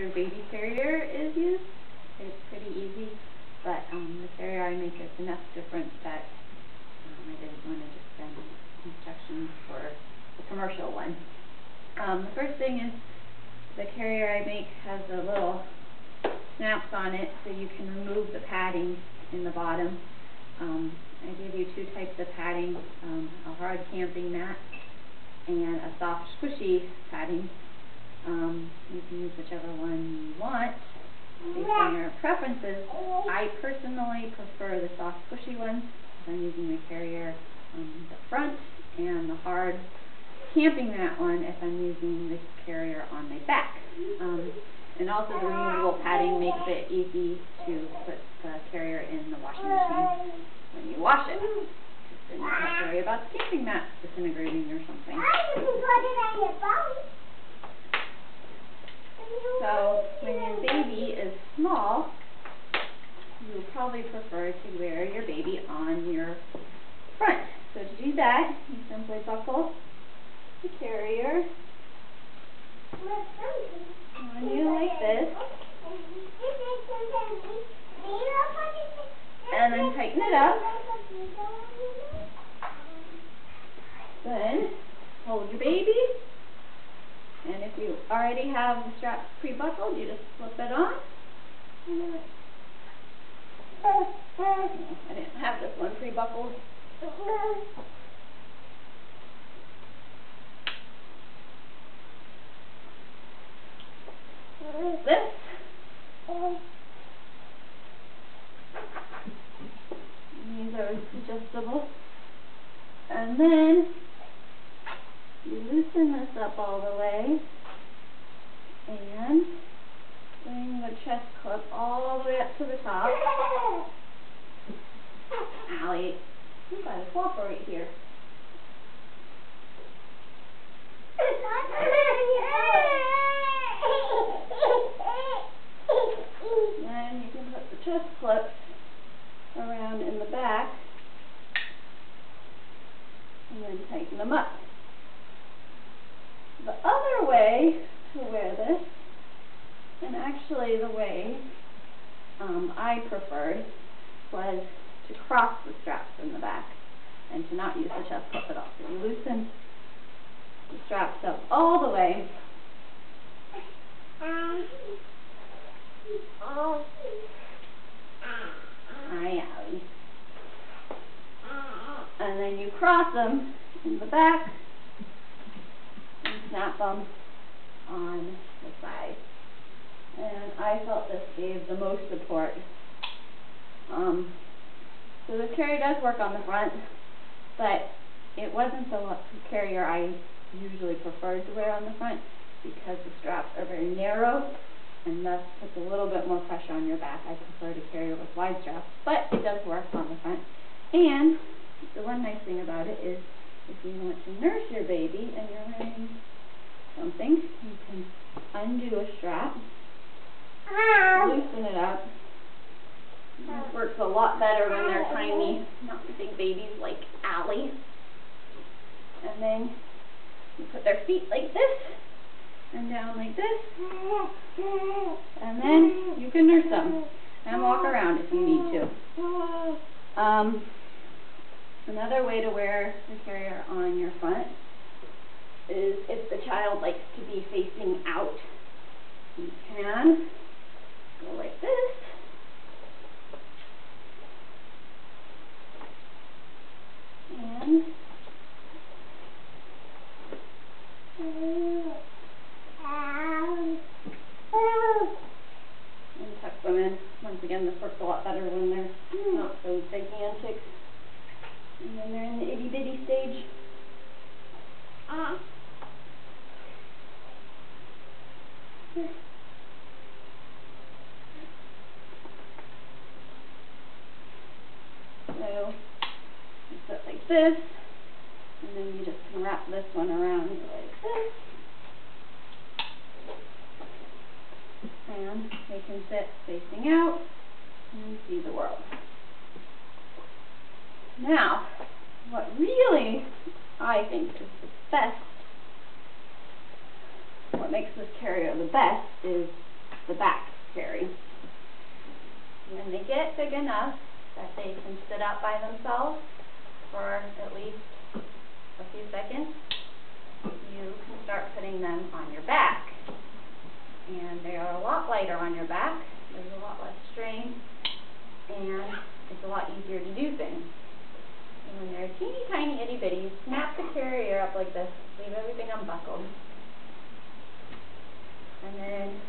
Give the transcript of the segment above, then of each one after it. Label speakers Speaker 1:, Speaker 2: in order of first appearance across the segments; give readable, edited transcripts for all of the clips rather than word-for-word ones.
Speaker 1: your baby carrier is used. It's pretty easy, but the carrier I make is enough different that I didn't want to just send instructions for the commercial one. The first thing is the carrier I make has a little snaps on it so you can remove the padding in the bottom. I give you two types of padding, a hard camping mat and a soft squishy padding. You can use whichever one you want based on your preferences. I personally prefer the soft squishy one because I'm using the carrier on the front, and the hard camping mat one if I'm using the carrier on my back. And also the removable padding makes it easy to put the carrier in the washing machine when you wash it. Then you don't have to worry about the camping mat disintegrating or something. So when your baby is small, you'll probably prefer to wear your baby on your front. So to do that, you simply buckle the carrier on you like this, and then tighten it up. Then hold your baby, and if you already have the straps pre-buckled, you just slip it on. I didn't have this one pre-buckled. This. These are adjustable. And then you loosen this up all the way and bring the chest clip all the way up to the top. Allie, you gotta cooperate here. Then you can put the chest clips around in the back and then tighten them up. The other way to wear this, and actually the way I preferred, was to cross the straps in the back and to not use the chest clip at all. So you loosen the straps up all the way. Hi, Allie. And then you cross them in the back and snap them on the side. And I felt this gave the most support. So the carrier does work on the front, but it wasn't the carrier I usually preferred to wear on the front because the straps are very narrow and thus puts a little bit more pressure on your back. I prefer to carry it with wide straps, but it does work on the front. And the one nice thing about it is if you want to nurse your baby and you're wearing something, you can undo a strap, loosen it up. This works a lot better when they're tiny, not the big babies like Allie. And then you put their feet like this and down like this, and then you can nurse them and walk around if you need to. Another way to wear the carrier on your front is if the child likes to be facing out. You can go like this. And tuck them in. Once again, this works a lot better when they're not so gigantic. And then they're in the itty bitty stage. So you sit like this, and then you just can wrap this one around like this. And they can sit facing out and see the world. Now, what really I think is the best, what makes this carrier the best is the back carry. And when they get big enough that they can sit up by themselves for at least a few seconds, you can start putting them on your back. And they are a lot lighter on your back, there's a lot less strain, and it's a lot easier to do things. And when they're teeny tiny itty bitty, you snap the carrier up like this, leave everything unbuckled. And then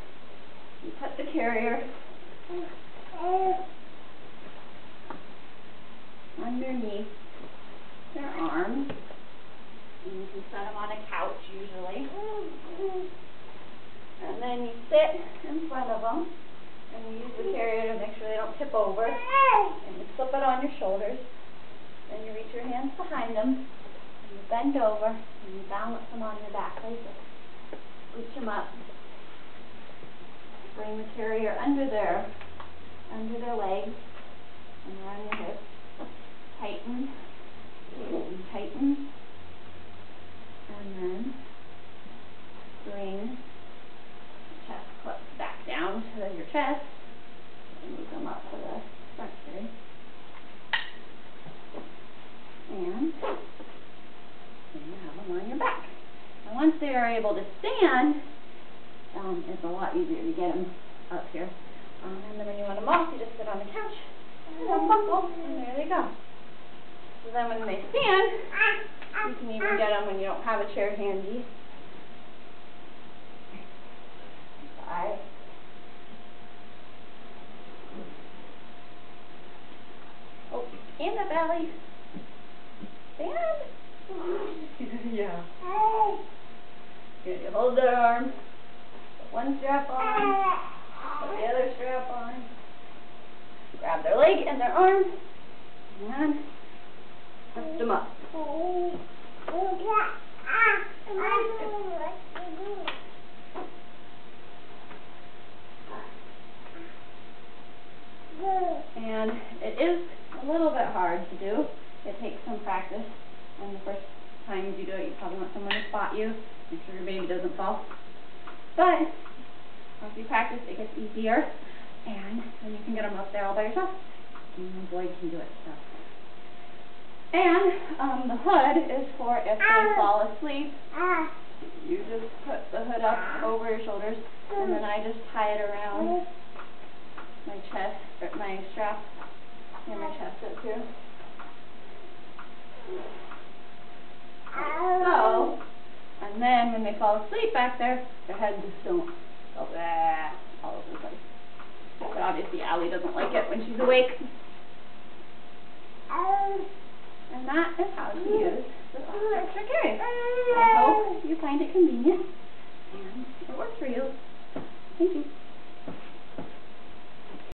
Speaker 1: you put the carrier underneath their arms, and you can set them on a couch usually. And then you sit in front of them, and you use the carrier to make sure they don't tip over, and you slip it on your shoulders. Then you reach your hands behind them, and you bend over, and you balance them on your back like this. Reach them up. Bring the carrier under their legs and around your hips. Tighten and tighten, and then bring the chest clip back down to your chest and move them up to the front carry. And then you have them on your back. And once they are able to stand, it's a lot easier to get them up here. And then when you want them off, you just sit on the couch and unbuckle, and there they go. So then when they stand, you can even get them when you don't have a chair handy. Bye. Oh, stand up, Allie. Stand. Yeah. Good. You hold their arm. Put one strap on. Put the other strap on. Grab their leg and their arm. And lift them up. And it is a little bit hard to do. It takes some practice. And the first time you do it, you probably want someone to spot you. Make sure your baby doesn't fall. But as you practice, it gets easier. And then you can get them up there all by yourself. And Boyd can do it. So. And the hood is for if they fall asleep. You just put the hood up over your shoulders, and then I just tie it around my chest, or my strap near my chest up here. Like so. And then when they fall asleep back there, their head just don't go all over the place. But obviously Allie doesn't like it when she's awake. And that is how to use this extra carrier. I hope you find it convenient.